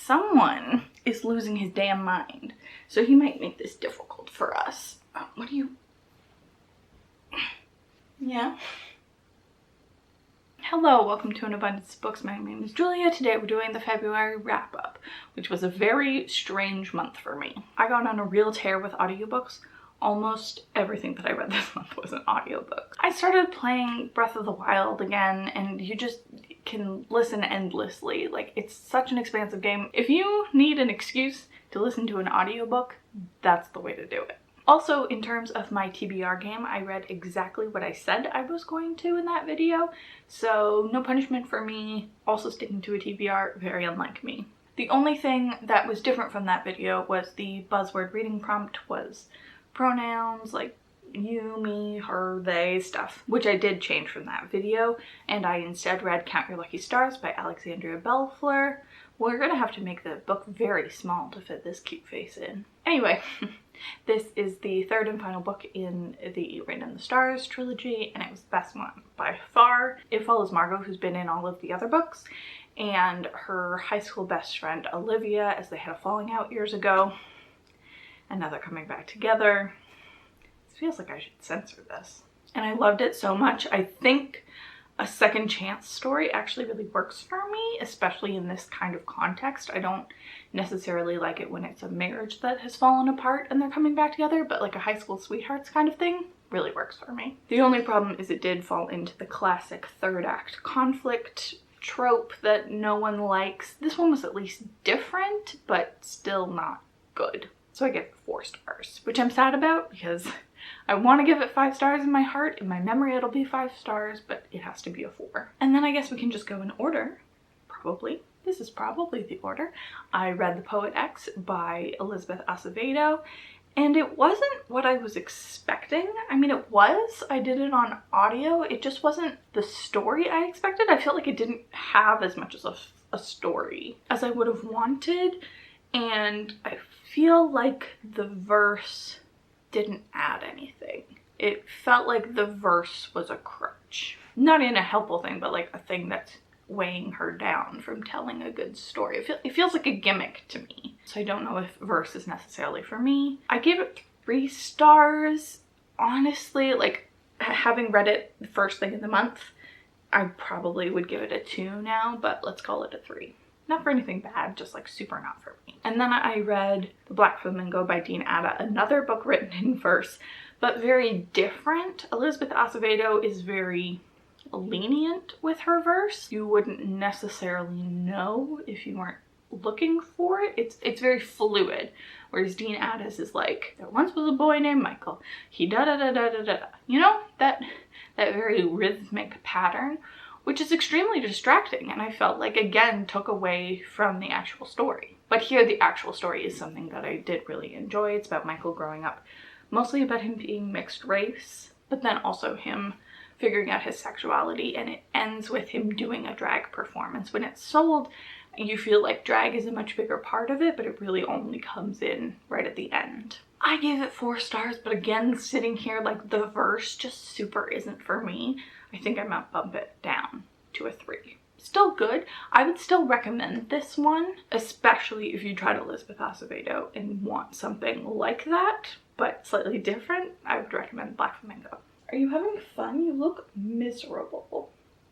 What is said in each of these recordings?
Someone is losing his damn mind, so he might make this difficult for us. What do you... Yeah? Hello, welcome to An Abundance of Books. My name is Julia. Today we're doing the February wrap-up, which was a very strange month for me. I got on a real tear with audiobooks. Almost everything that I read this month was an audiobook. I started playing Breath of the Wild again, and you just can listen endlessly. Like, it's such an expansive game. If you need an excuse to listen to an audiobook, that's the way to do it. Also, in terms of my TBR game, I read exactly what I said I was going to in that video, so no punishment for me. Also sticking to a TBR, very unlike me. The only thing that was different from that video was the buzzword reading prompt was pronouns like you, me, her, they stuff, which I did change from that video, and I instead read Count Your Lucky Stars by Alexandria Bellefleur. We're gonna have to make the book very small to fit this cute face in. Anyway, this is the third and final book in the Rain in the Stars trilogy, and it was the best one by far. It follows Margot, who's been in all of the other books, and her high school best friend Olivia, as they had a falling out years ago, and now they're coming back together. It feels like I should censor this. And I loved it so much. I think a second chance story actually really works for me, especially in this kind of context. I don't necessarily like it when it's a marriage that has fallen apart and they're coming back together, but like a high school sweethearts kind of thing really works for me. The only problem is it did fall into the classic third act conflict trope that no one likes. This one was at least different, but still not good. So I give it 4 stars, which I'm sad about because I want to give it 5 stars in my heart. In my memory, it'll be 5 stars, but it has to be a 4. And then I guess we can just go in order. Probably. This is probably the order. I read The Poet X by Elizabeth Acevedo, and it wasn't what I was expecting. I mean, it was. I did it on audio. It just wasn't the story I expected. I felt like it didn't have as much as a story as I would have wanted, and I feel like the verse didn't add anything. It felt like the verse was a crutch. Not in a helpful thing, but like a thing that's weighing her down from telling a good story. It feels like a gimmick to me. So I don't know if verse is necessarily for me. I gave it 3 stars. Honestly, like, having read it the first thing in the month, I probably would give it a 2 now, but let's call it a 3. Not for anything bad, just like super not for me. And then I read The Black Flamingo by Atta, another book written in verse, but very different. Elizabeth Acevedo is very lenient with her verse. You wouldn't necessarily know if you weren't looking for it. It's very fluid, whereas Atta's is like, there once was a boy named Michael. He da-da-da-da-da-da. You know, that very rhythmic pattern, which is extremely distracting, and I felt like, again, took away from the actual story. But here, the actual story is something that I did really enjoy. It's about Michael growing up, mostly about him being mixed race, but then also him figuring out his sexuality, and it ends with him doing a drag performance. When it's sold, you feel like drag is a much bigger part of it, but it really only comes in right at the end. I gave it 4 stars, but again, sitting here, like, the verse just super isn't for me. I think I might bump it down to a 3. Still good. I would still recommend this one, especially if you tried Elizabeth Acevedo and want something like that, but slightly different. I would recommend Black Flamingo. Are you having fun? You look miserable.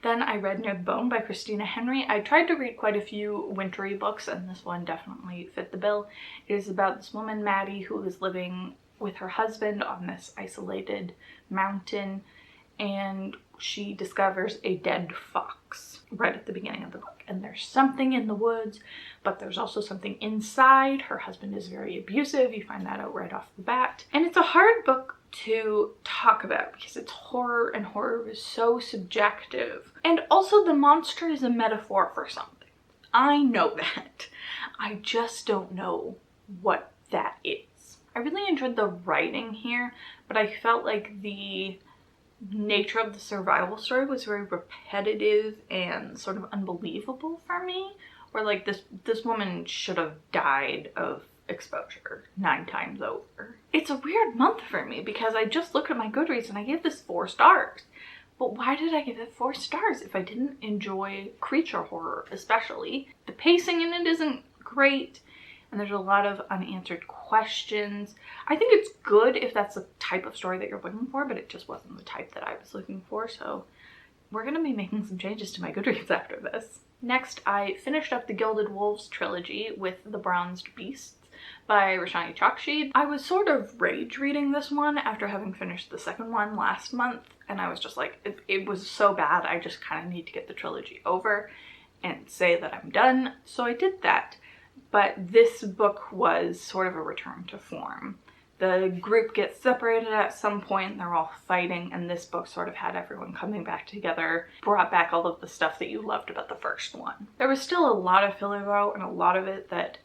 Then I read Near the Bone by Christina Henry. I tried to read quite a few wintry books, and this one definitely fit the bill. It is about this woman, Maddie, who is living with her husband on this isolated mountain, and she discovers a dead fox right at the beginning of the book. And there's something in the woods, but there's also something inside. Her husband is very abusive. You find that out right off the bat. And it's a hard book to talk about because it's horror, and horror is so subjective. And also the monster is a metaphor for something. I know that. I just don't know what that is. I really enjoyed the writing here, but I felt like the nature of the survival story was very repetitive and sort of unbelievable for me, where like this woman should have died of exposure 9 times over. It's a weird month for me because I just looked at my Goodreads and I gave this 4 stars. But why did I give it 4 stars if I didn't enjoy creature horror especially? The pacing in it isn't great, and there's a lot of unanswered questions. I think it's good if that's the type of story that you're looking for, but it just wasn't the type that I was looking for, so we're gonna be making some changes to my Goodreads after this. Next, I finished up the Gilded Wolves trilogy with The Bronzed Beasts by Roshani Chokshi. I was sort of rage reading this one after having finished the second one last month, and I was just like, it was so bad, I just kind of need to get the trilogy over and say that I'm done, so I did that. But this book was sort of a return to form. The group gets separated at some point, they're all fighting, and this book sort of had everyone coming back together, brought back all of the stuff that you loved about the first one. There was still a lot of filler though, and a lot of it that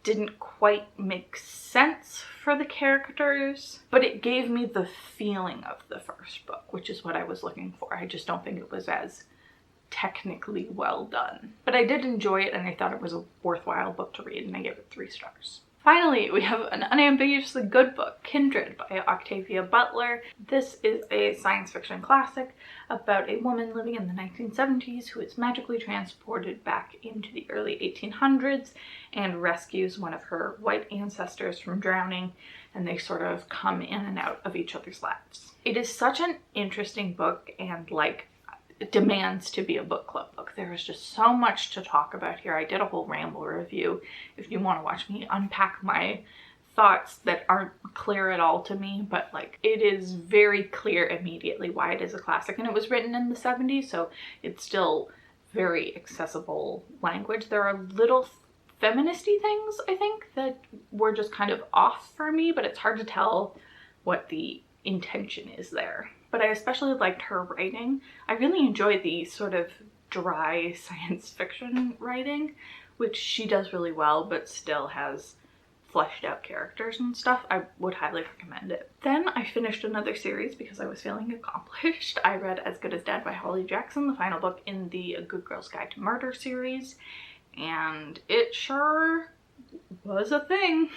didn't quite make sense for the characters, but it gave me the feeling of the first book, which is what I was looking for. I just don't think it was as technically well done. But I did enjoy it, and I thought it was a worthwhile book to read, and I gave it 3 stars. Finally, we have an unambiguously good book, Kindred by Octavia Butler. This is a science fiction classic about a woman living in the 1970s who is magically transported back into the early 1800s and rescues one of her white ancestors from drowning, and they sort of come in and out of each other's lives. It is such an interesting book, and like, it demands to be a book club book. There is just so much to talk about here. I did a whole ramble review if you want to watch me unpack my thoughts that aren't clear at all to me, but like, it is very clear immediately why it is a classic, and it was written in the 70s, so it's still very accessible language. There are little feministy things, I think, that were just kind of off for me, but it's hard to tell what the intention is there. But I especially liked her writing. I really enjoy the sort of dry science fiction writing, which she does really well, but still has fleshed out characters and stuff. I would highly recommend it. Then I finished another series because I was feeling accomplished. I read As Good as Dead by Holly Jackson, the final book in the A Good Girl's Guide to Murder series, and it sure was a thing.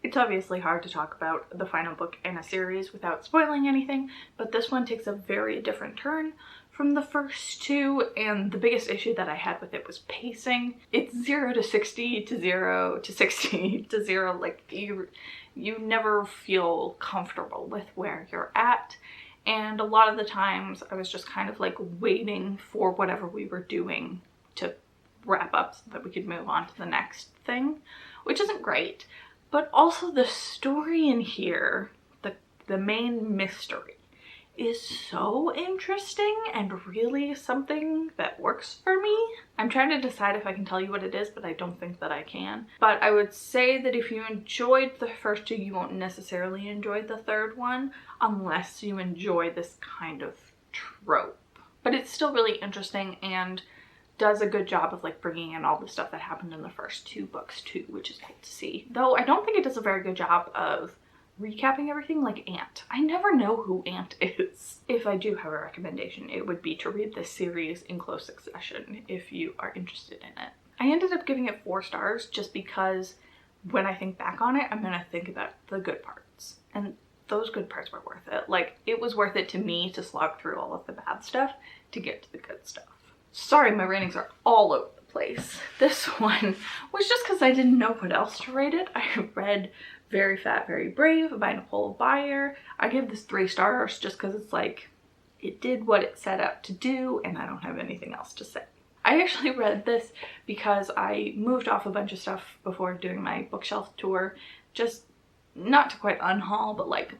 It's obviously hard to talk about the final book in a series without spoiling anything, but this one takes a very different turn from the first two, and the biggest issue that I had with it was pacing. It's 0 to 60 to 0 to 60 to 0. Like, you never feel comfortable with where you're at, and a lot of the times I was just kind of like waiting for whatever we were doing to wrap up so that we could move on to the next thing, which isn't great. But also the story in here, the main mystery, is so interesting and really something that works for me. I'm trying to decide if I can tell you what it is, but I don't think that I can. But I would say that if you enjoyed the first two, you won't necessarily enjoy the third one unless you enjoy this kind of trope. But it's still really interesting and does a good job of like bringing in all the stuff that happened in the first 2 books too, which is cool to see. Though I don't think it does a very good job of recapping everything like Ant. I never know who Ant is. If I do have a recommendation, it would be to read this series in close succession if you are interested in it. I ended up giving it 4 stars just because when I think back on it, I'm gonna think about the good parts. And those good parts were worth it. Like, it was worth it to me to slog through all of the bad stuff to get to the good stuff. Sorry, my ratings are all over the place. This one was just because I didn't know what else to rate it. I read Very Fat, Very Brave by Nicole Byer. I give this 3 stars just because it's like, it did what it set out to do and I don't have anything else to say. I actually read this because I moved off a bunch of stuff before doing my bookshelf tour. Just not to quite unhaul, but like,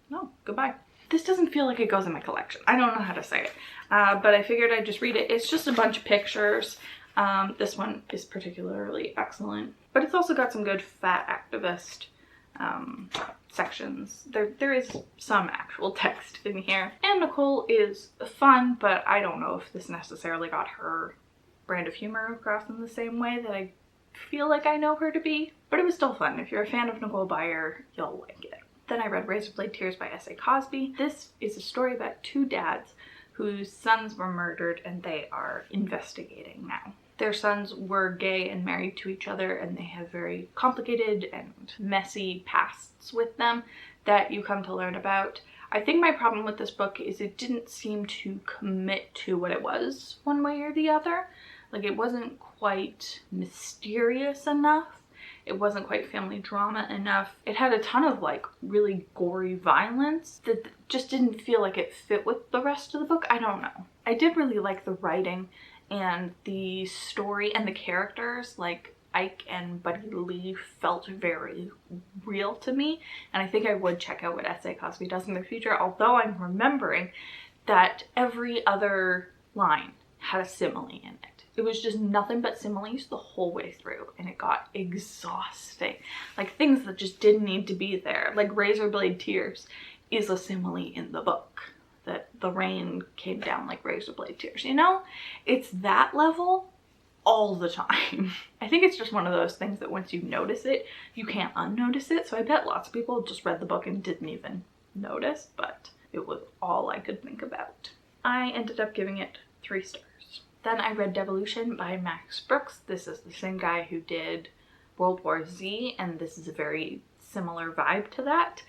no, goodbye. This doesn't feel like it goes in my collection. I don't know how to say it, but I figured I'd just read it. It's just a bunch of pictures. This one is particularly excellent, but it's also got some good fat activist sections. There is some actual text in here. And Nicole is fun, but I don't know if this necessarily got her brand of humor across in the same way that I feel like I know her to be. But it was still fun. If you're a fan of Nicole Byer, you'll like it. Then I read Razorblade Tears by S.A. Cosby. This is a story about 2 dads whose sons were murdered and they are investigating now. Their sons were gay and married to each other, and they have very complicated and messy pasts with them that you come to learn about. I think my problem with this book is it didn't seem to commit to what it was one way or the other. Like, it wasn't quite mysterious enough. It wasn't quite family drama enough. It had a ton of like really gory violence that just didn't feel like it fit with the rest of the book. I don't know. I did really like the writing and the story and the characters. Like, Ike and Buddy Lee felt very real to me, and I think I would check out what S.A. Cosby does in the future, although I'm remembering that every other line had a simile in it. It was just nothing but similes the whole way through, and it got exhausting. Like, things that just didn't need to be there. Like, Razorblade tears is a simile in the book, that the rain came down like razorblade tears, you know? It's that level all the time. I think it's just one of those things that once you notice it, you can't unnotice it. So I bet lots of people just read the book and didn't even notice, but it was all I could think about. I ended up giving it 3 stars. Then I read Devolution by Max Brooks. This is the same guy who did World War Z, and this is a very similar vibe to that.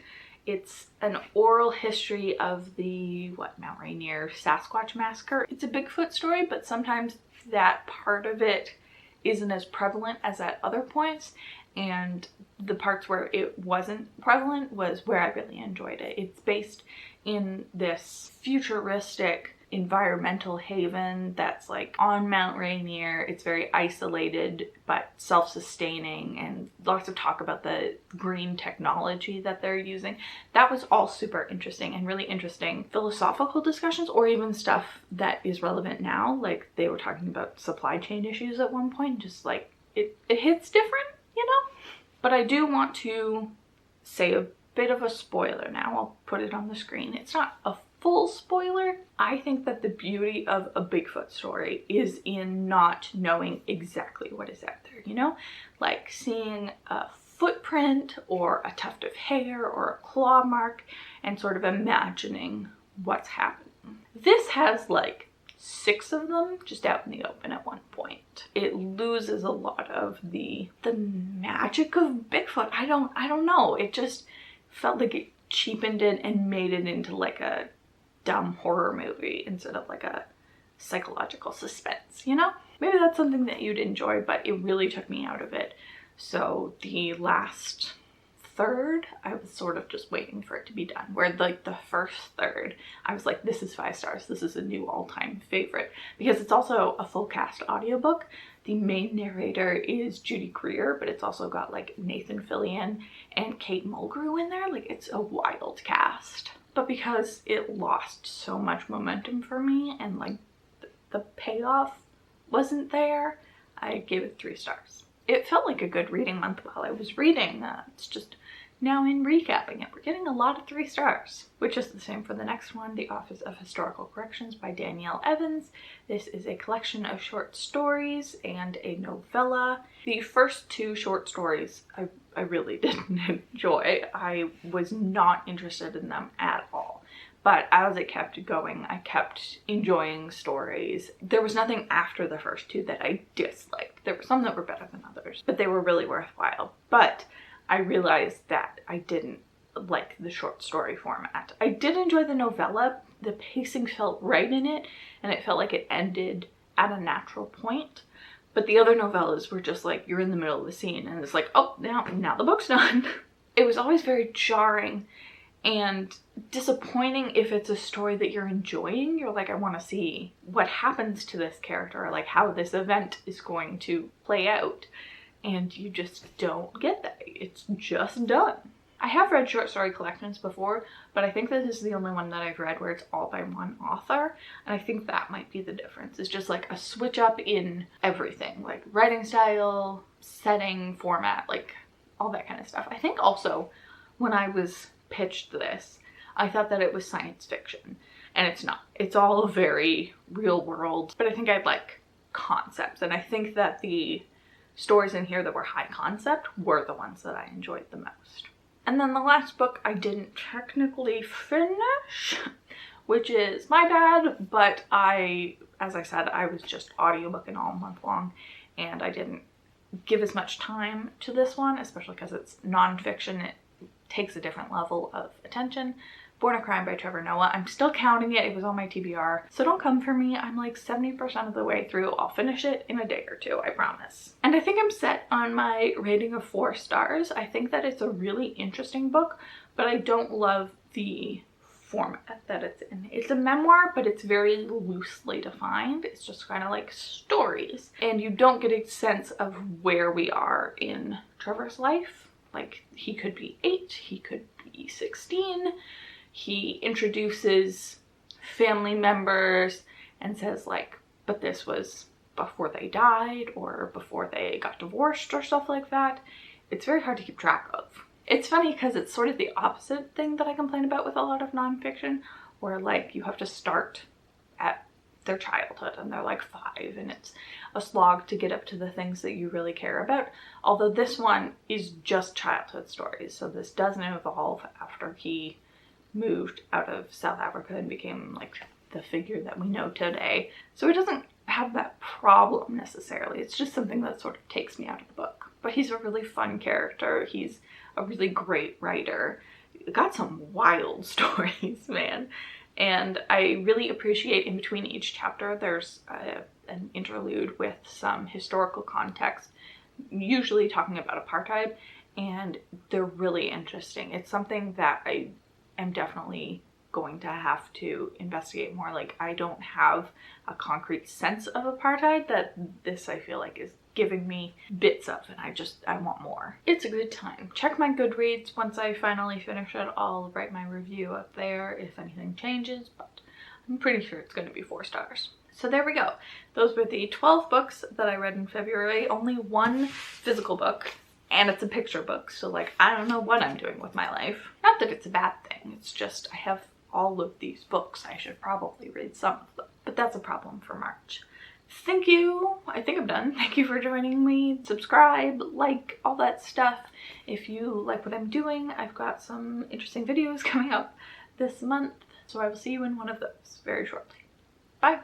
It's an oral history of the, Mount Rainier Sasquatch Massacre. It's a Bigfoot story, but sometimes that part of it isn't as prevalent as at other points, and the parts where it wasn't prevalent was where I really enjoyed it. It's based in this futuristic environmental haven that's like on Mount Rainier. It's very isolated but self-sustaining, and lots of talk about the green technology that they're using. That was all super interesting, and really interesting philosophical discussions, or even stuff that is relevant now. Like, they were talking about supply chain issues at one point, just like it hits different, you know? But I do want to say a bit of a spoiler now. I'll put it on the screen. It's not a full spoiler. I think that the beauty of a Bigfoot story is in not knowing exactly what is out there, you know? Like seeing a footprint or a tuft of hair or a claw mark and sort of imagining what's happening. This has like 6 of them just out in the open at one point. It loses a lot of the magic of Bigfoot. I don't know. It just felt like it cheapened it and made it into like a dumb horror movie instead of like a psychological suspense, you know? Maybe that's something that you'd enjoy, but it really took me out of it. So the last third, I was sort of just waiting for it to be done. Where like the first third, I was like, this is 5 stars. This is a new all-time favorite. Because it's also a full cast audiobook. The main narrator is Judy Greer, but it's also got like Nathan Fillion and Kate Mulgrew in there. Like, it's a wild cast. But because it lost so much momentum for me and like the payoff wasn't there, I gave it 3 stars. It felt like a good reading month while I was reading. It's just now in recapping it, we're getting a lot of 3 stars, which is the same for the next one, The Office of Historical Corrections by Danielle Evans. This is a collection of short stories and a novella. The first 2 short stories I really didn't enjoy. I was not interested in them at all. But as it kept going, I kept enjoying stories. There was nothing after the first 2 that I disliked. There were some that were better than others, but they were really worthwhile. But I realized that I didn't like the short story format. I did enjoy the novella. The pacing felt right in it, and it felt like it ended at a natural point. But the other novellas were just like, you're in the middle of the scene, and it's like, oh, now the book's done. It was always very jarring and disappointing if it's a story that you're enjoying. You're like, I want to see what happens to this character, like how this event is going to play out. And you just don't get that. It's just done. I have read short story collections before, but I think that this is the only one that I've read where it's all by one author. And I think that might be the difference. It's just like a switch up in everything, like writing style, setting, format, like all that kind of stuff. I think also when I was pitched this, I thought that it was science fiction, and it's not. It's all very real world, but I think I'd like concepts, and I think that the stories in here that were high concept were the ones that I enjoyed the most. And then the last book I didn't technically finish, which is my bad, but as I said, I was just audiobooking all month long, and I didn't give as much time to this one, especially because it's nonfiction. It takes a different level of attention, Born a Crime by Trevor Noah. I'm still counting it. It was on my TBR. So don't come for me. I'm like 70% of the way through. I'll finish it in a day or two, I promise. And I think I'm set on my rating of 4 stars. I think that it's a really interesting book, but I don't love the format that it's in. It's a memoir, but it's very loosely defined. It's just kind of like stories. And you don't get a sense of where we are in Trevor's life. Like, he could be 8, he could be 16. He introduces family members and says like, but this was before they died or before they got divorced or stuff like that. It's very hard to keep track of. It's funny because it's sort of the opposite thing that I complain about with a lot of nonfiction, where like you have to start at their childhood and they're like 5 and it's a slog to get up to the things that you really care about. Although this one is just childhood stories, so this doesn't evolve after he moved out of South Africa and became like the figure that we know today. So it doesn't have that problem necessarily. It's just something that sort of takes me out of the book. But he's a really fun character. He's a really great writer. Got some wild stories, man. And I really appreciate in between each chapter there's an interlude with some historical context, usually talking about apartheid, and they're really interesting. It's something that I am definitely going to have to investigate more. Like, I don't have a concrete sense of apartheid that this I feel like is giving me bits of, and I want more. It's a good time. Check my Goodreads. Once I finally finish it, I'll write my review up there if anything changes, but I'm pretty sure it's going to be 4 stars. So there we go. Those were the 12 books that I read in February. Only 1 physical book, and it's a picture book, so like I don't know what I'm doing with my life. Not that it's a bad thing, it's just I have all of these books. I should probably read some of them, but that's a problem for March. Thank you. I think I'm done. Thank you for joining me. Subscribe, like, all that stuff. If you like what I'm doing, I've got some interesting videos coming up this month, so I will see you in one of those very shortly. Bye.